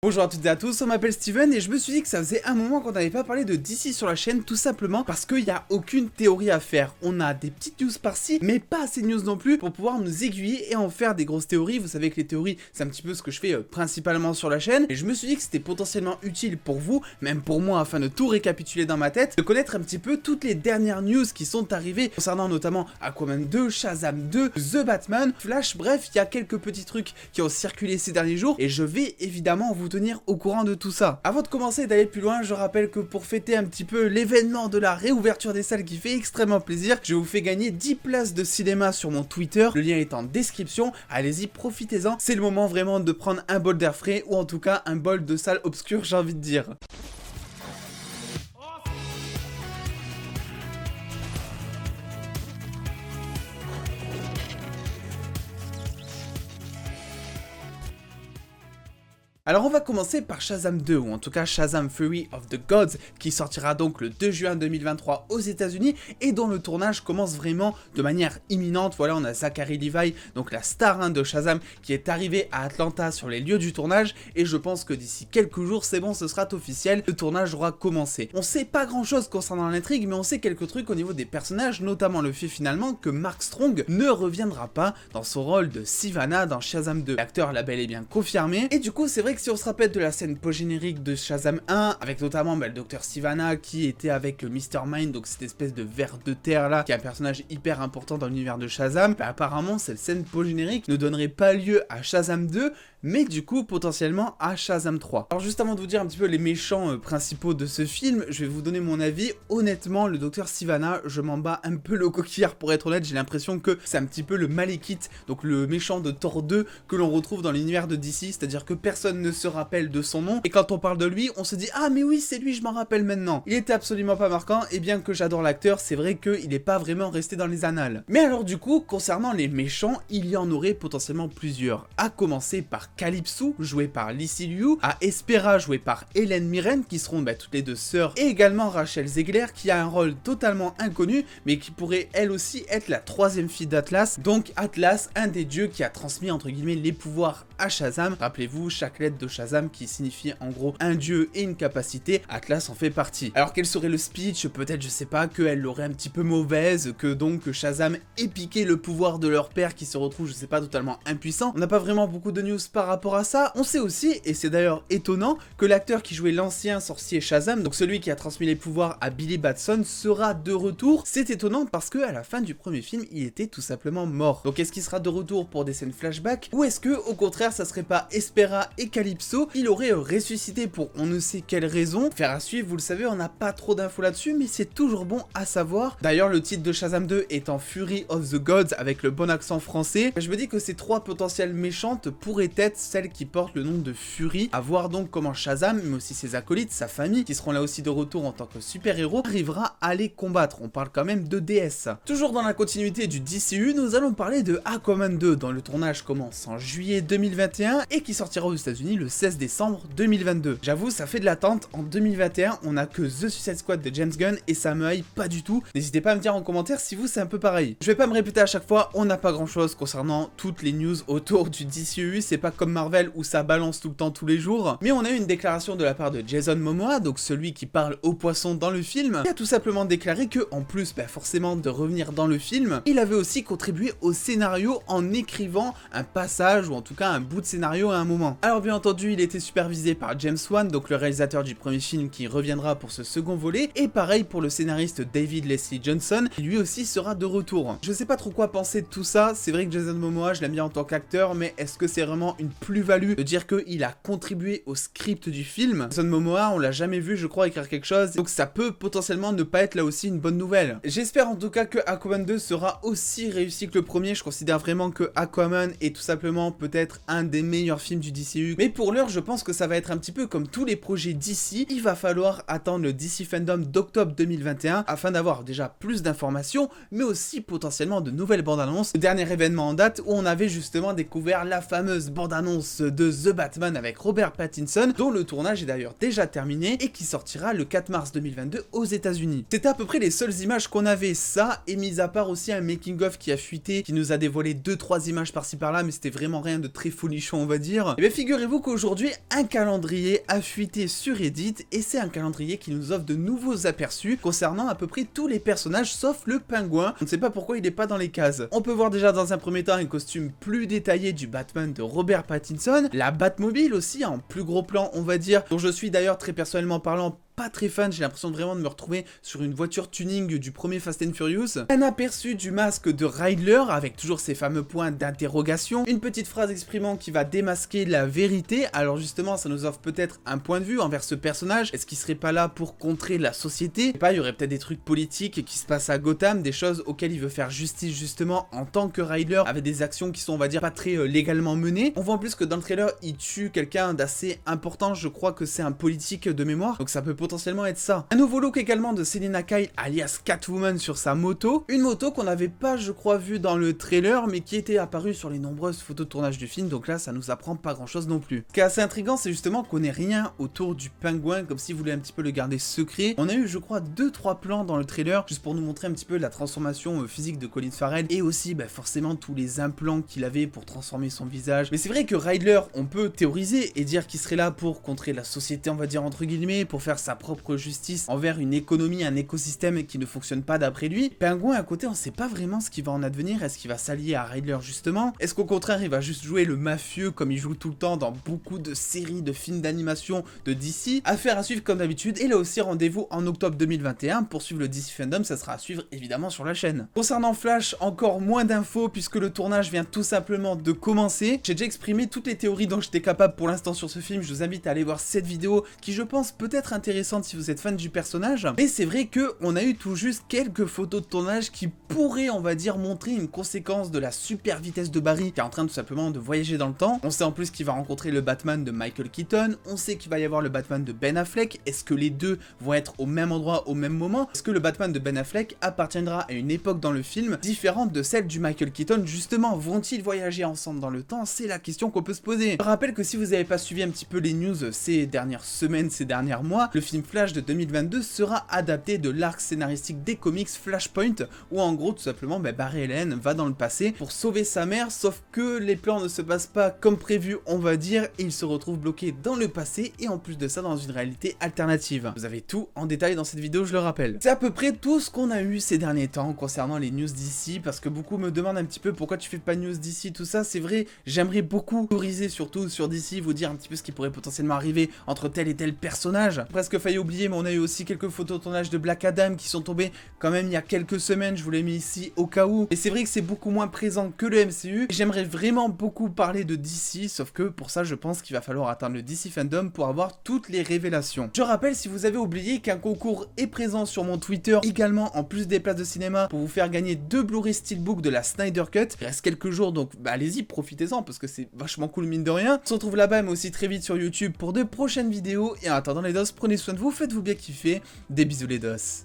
Bonjour à toutes et à tous, on m'appelle Steven et je me suis dit que ça faisait un moment qu'on n'avait pas parlé de DC sur la chaîne, tout simplement parce qu'il n'y a aucune théorie à faire. On a des petites news par-ci, mais pas assez de news non plus pour pouvoir nous aiguiller et en faire des grosses théories. Vous savez que les théories, c'est un petit peu ce que je fais principalement sur la chaîne, et je me suis dit que c'était potentiellement utile pour vous, même pour moi, afin de tout récapituler dans ma tête, de connaître un petit peu toutes les dernières news qui sont arrivées concernant notamment Aquaman 2, Shazam 2, The Batman, Flash, bref, il y a quelques petits trucs qui ont circulé ces derniers jours, et je vais évidemment vous tenir au courant de tout ça. Avant de commencer et d'aller plus loin, je rappelle que pour fêter un petit peu l'événement de la réouverture des salles qui fait extrêmement plaisir, je vous fais gagner 10 places de cinéma sur mon Twitter, le lien est en description, allez-y, profitez-en, c'est le moment vraiment de prendre un bol d'air frais, ou en tout cas un bol de salle obscure, j'ai envie de dire. Alors on va commencer par Shazam 2, ou en tout cas Shazam Fury of the Gods, qui sortira donc le 2 juin 2023 aux États-Unis et dont le tournage commence vraiment de manière imminente. Voilà, on a Zachary Levi, donc la star de Shazam, qui est arrivé à Atlanta sur les lieux du tournage, et je pense que d'ici quelques jours, c'est bon, ce sera officiel, le tournage aura commencé. On sait pas grand chose concernant l'intrigue, mais on sait quelques trucs au niveau des personnages, notamment le fait finalement que Mark Strong ne reviendra pas dans son rôle de Sivana dans Shazam 2. L'acteur l'a bel et bien confirmé, et du coup c'est vrai que si on se rappelle de la scène post-générique de Shazam 1, avec notamment le docteur Sivana qui était avec Mr. Mind, donc cette espèce de ver de terre là, qui est un personnage hyper important dans l'univers de Shazam, apparemment cette scène post-générique ne donnerait pas lieu à Shazam 2, mais du coup potentiellement à Shazam 3. Alors juste avant de vous dire un petit peu les méchants principaux de ce film, je vais vous donner mon avis. Honnêtement, le docteur Sivana, je m'en bats un peu le coquillard pour être honnête, j'ai l'impression que c'est un petit peu le Malekith, donc le méchant de Thor 2 que l'on retrouve dans l'univers de DC, c'est-à-dire que personne ne se rappelle de son nom, et quand on parle de lui, on se dit « Ah mais oui, c'est lui, je m'en rappelle maintenant ». Il était absolument pas marquant, et bien que j'adore l'acteur, c'est vrai qu'il n'est pas vraiment resté dans les annales. Mais alors du coup, concernant les méchants, il y en aurait potentiellement plusieurs, à commencer par Calypso, joué par Lucy Liu, à Espera, joué par Hélène Mirren, qui seront toutes les deux sœurs, et également Rachel Zegler, qui a un rôle totalement inconnu, mais qui pourrait elle aussi être la troisième fille d'Atlas, donc Atlas, un des dieux qui a transmis entre guillemets les pouvoirs à Shazam. Rappelez-vous, chaque lettre de Shazam qui signifie en gros un dieu et une capacité, Atlas en fait partie. Alors quel serait le speech? Peut-être, je sais pas, qu'elle l'aurait un petit peu mauvaise, que donc Shazam ait piqué le pouvoir de leur père qui se retrouve, je sais pas, totalement impuissant. On n'a pas vraiment beaucoup de news par rapport à ça. On sait aussi, et c'est d'ailleurs étonnant, que l'acteur qui jouait l'ancien sorcier Shazam, donc celui qui a transmis les pouvoirs à Billy Batson, sera de retour. C'est étonnant parce que à la fin du premier film, il était tout simplement mort. Donc est-ce qu'il sera de retour pour des scènes flashback, ou est-ce que au contraire ça serait pas Espera et Calypso, il aurait ressuscité pour on ne sait quelle raison? Faire à suivre, vous le savez, on n'a pas trop d'infos là-dessus, mais c'est toujours bon à savoir. D'ailleurs, le titre de Shazam 2 étant Fury of the Gods avec le bon accent français, je me dis que ces trois potentielles méchantes pourraient être celles qui portent le nom de Fury, à voir donc comment Shazam, mais aussi ses acolytes, sa famille, qui seront là aussi de retour en tant que super-héros, arrivera à les combattre. On parle quand même de déesses. Toujours dans la continuité du DCU, nous allons parler de Aquaman 2, dont le tournage commence en juillet 2021 et qui sortira aux États-Unis le 16 décembre 2022. J'avoue, ça fait de l'attente. En 2021, on a que The Suicide Squad de James Gunn et ça me hype pas du tout. N'hésitez pas à me dire en commentaire si vous c'est un peu pareil. Je vais pas me répéter à chaque fois, on n'a pas grand chose concernant toutes les news autour du DCU, c'est pas comme Marvel où ça balance tout le temps tous les jours, mais on a eu une déclaration de la part de Jason Momoa, donc celui qui parle aux poissons dans le film, qui a tout simplement déclaré que, en plus forcément de revenir dans le film, il avait aussi contribué au scénario en écrivant un passage ou en tout cas un bout de scénario à un moment. Alors bien entendu, il était supervisé par James Wan, donc le réalisateur du premier film qui reviendra pour ce second volet, et pareil pour le scénariste David Leslie Johnson, qui lui aussi sera de retour. Je sais pas trop quoi penser de tout ça, c'est vrai que Jason Momoa, je l'aime bien en tant qu'acteur, mais est-ce que c'est vraiment une plus-value de dire qu'il a contribué au script du film? Jason Momoa, on l'a jamais vu, je crois, écrire quelque chose, donc ça peut potentiellement ne pas être là aussi une bonne nouvelle. J'espère en tout cas que Aquaman 2 sera aussi réussi que le premier, je considère vraiment que Aquaman est tout simplement peut-être un des meilleurs films du DCU, mais pour l'heure, je pense que ça va être un petit peu comme tous les projets DC, il va falloir attendre le DC Fandom d'octobre 2021 afin d'avoir déjà plus d'informations, mais aussi potentiellement de nouvelles bandes annonces. Le dernier événement en date où on avait justement découvert la fameuse bande annonce de The Batman avec Robert Pattinson, dont le tournage est d'ailleurs déjà terminé et qui sortira le 4 mars 2022 aux États-Unis. C'était à peu près les seules images qu'on avait, ça, et mis à part aussi un making of qui a fuité, qui nous a dévoilé 2-3 images par-ci par-là, mais c'était vraiment rien de très folichon on va dire. Et bien figurez-vous qu'aujourd'hui un calendrier a fuité sur Reddit et c'est un calendrier qui nous offre de nouveaux aperçus concernant à peu près tous les personnages sauf le pingouin. On ne sait pas pourquoi il n'est pas dans les cases. On peut voir déjà dans un premier temps un costume plus détaillé du Batman de Robert Pattinson, la Batmobile aussi en plus gros plan on va dire, dont je suis d'ailleurs très personnellement parlant pas très fan, j'ai l'impression vraiment de me retrouver sur une voiture tuning du premier Fast and Furious. Un aperçu du masque de Riddler avec toujours ces fameux points d'interrogation, une petite phrase exprimant qui va démasquer la vérité. Alors justement ça nous offre peut-être un point de vue envers ce personnage. Est-ce qu'il serait pas là pour contrer la société? Je sais pas, il y aurait peut-être des trucs politiques qui se passent à Gotham, des choses auxquelles il veut faire justice justement en tant que Riddler, avec des actions qui sont on va dire pas très légalement menées. On voit en plus que dans le trailer il tue quelqu'un d'assez important, je crois que c'est un politique de mémoire, donc ça peut potentiellement être ça. Un nouveau look également de Selina Kyle alias Catwoman sur sa moto, une moto qu'on n'avait pas je crois vue dans le trailer mais qui était apparue sur les nombreuses photos de tournage du film, donc là ça nous apprend pas grand chose non plus. Ce qui est assez intriguant c'est justement qu'on n'ait rien autour du pingouin, comme s'il voulait un petit peu le garder secret. On a eu je crois 2-3 plans dans le trailer juste pour nous montrer un petit peu la transformation physique de Colin Farrell et aussi forcément tous les implants qu'il avait pour transformer son visage. Mais c'est vrai que Riddler on peut théoriser et dire qu'il serait là pour contrer la société on va dire entre guillemets, pour faire sa propre justice envers une économie, un écosystème qui ne fonctionne pas d'après lui. Pingouin à côté on sait pas vraiment ce qui va en advenir, est-ce qu'il va s'allier à Riddler justement, est-ce qu'au contraire il va juste jouer le mafieux comme il joue tout le temps dans beaucoup de séries, de films d'animation de DC. Affaire à suivre comme d'habitude, et là aussi rendez-vous en octobre 2021 pour suivre le DC Fandom, ça sera à suivre évidemment sur la chaîne. Concernant Flash, encore moins d'infos puisque le tournage vient tout simplement de commencer. J'ai déjà exprimé toutes les théories dont j'étais capable pour l'instant sur ce film, je vous invite à aller voir cette vidéo qui je pense peut être intéressante si vous êtes fan du personnage. Et c'est vrai que on a eu tout juste quelques photos de tournage qui pourraient on va dire montrer une conséquence de la super vitesse de Barry qui est en train tout simplement de voyager dans le temps. On sait en plus qu'il va rencontrer le Batman de Michael Keaton, on sait qu'il va y avoir le Batman de Ben Affleck. Est-ce que les deux vont être au même endroit au même moment? Est-ce que le Batman de Ben Affleck appartiendra à une époque dans le film différente de celle du Michael Keaton justement? Vont-ils voyager ensemble dans le temps? C'est la question qu'on peut se poser. Je rappelle que si vous n'avez pas suivi un petit peu les news ces dernières semaines, ces derniers mois, le film Flash de 2022 sera adapté de l'arc scénaristique des comics Flashpoint, où en gros tout simplement Barry Allen va dans le passé pour sauver sa mère, sauf que les plans ne se passent pas comme prévu on va dire, et il se retrouve bloqué dans le passé et en plus de ça dans une réalité alternative. Vous avez tout en détail dans cette vidéo, je le rappelle. C'est à peu près tout ce qu'on a eu ces derniers temps concernant les news d'ici, parce que beaucoup me demandent un petit peu pourquoi tu fais pas de news d'ici, tout ça. C'est vrai, j'aimerais beaucoup théoriser surtout sur DC, vous dire un petit peu ce qui pourrait potentiellement arriver entre tel et tel personnage. Presque failli oublier, mais on a eu aussi quelques photos de tournage de Black Adam qui sont tombées quand même il y a quelques semaines, je vous l'ai mis ici au cas où. Et c'est vrai que c'est beaucoup moins présent que le MCU. J'aimerais vraiment beaucoup parler de DC, sauf que pour ça je pense qu'il va falloir atteindre le DC Fandom pour avoir toutes les révélations. Je rappelle, si vous avez oublié, qu'un concours est présent sur mon Twitter également, en plus des places de cinéma, pour vous faire gagner 2 Blu-ray Steelbook de la Snyder Cut. Il reste quelques jours, donc allez-y, profitez-en, parce que c'est vachement cool mine de rien. On se retrouve là-bas, mais aussi très vite sur YouTube pour de prochaines vidéos. Et en attendant les dos, prenez soin de vous, faites-vous bien kiffer. Des bisous les dos.